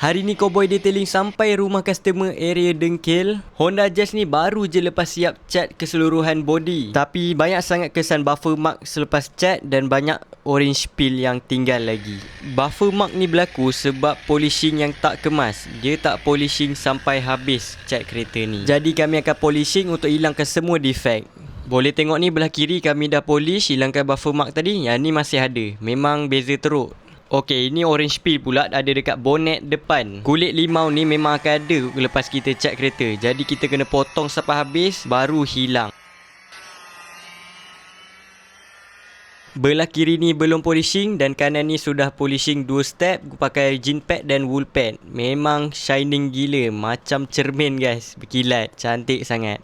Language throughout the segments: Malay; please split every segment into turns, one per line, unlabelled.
Hari ni Cowboy detailing sampai rumah customer area Dengkil. Honda Jazz ni baru je lepas siap cat keseluruhan body. Tapi banyak sangat kesan buffer mark selepas cat dan banyak orange peel yang tinggal lagi. Buffer mark ni berlaku sebab polishing yang tak kemas. Dia tak polishing sampai habis cat kereta ni. Jadi kami akan polishing untuk hilangkan semua defect. Boleh tengok ni belah kiri kami dah polish, hilangkan buffer mark tadi. Yang ni masih ada. Memang beza teruk. Okey, ini orange peel pula ada dekat bonnet depan. Kulit limau ni memang akan ada lepas kita cat kereta. Jadi kita kena potong sampai habis baru hilang. Belah kiri ni belum polishing dan kanan ni sudah polishing 2 step pakai jean pad dan wool pad. Memang shining gila, macam cermin guys, berkilat, cantik sangat.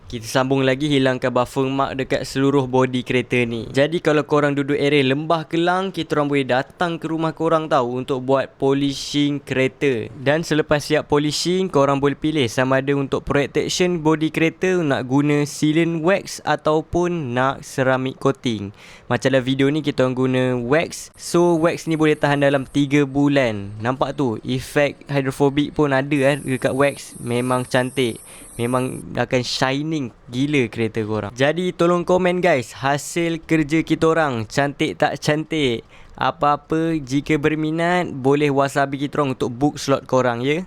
Kita sambung lagi hilangkan buffer mark dekat seluruh body kereta ni. Jadi kalau korang duduk area Lembah Kelang, kita orang boleh datang ke rumah korang tahu untuk buat polishing kereta. Dan selepas siap polishing, korang boleh pilih sama ada untuk protection body kereta nak guna sealant wax ataupun nak ceramic coating. Macam dalam video ni kita orang guna wax. So wax ni boleh tahan dalam 3 bulan. Nampak tu, efek hydrophobic pun ada dekat wax. Memang cantik. Memang akan shining gila kereta korang. Jadi tolong komen guys, hasil kerja kita orang cantik tak cantik? Apa-apa jika berminat boleh whatsapp kita orang untuk book slot korang ya.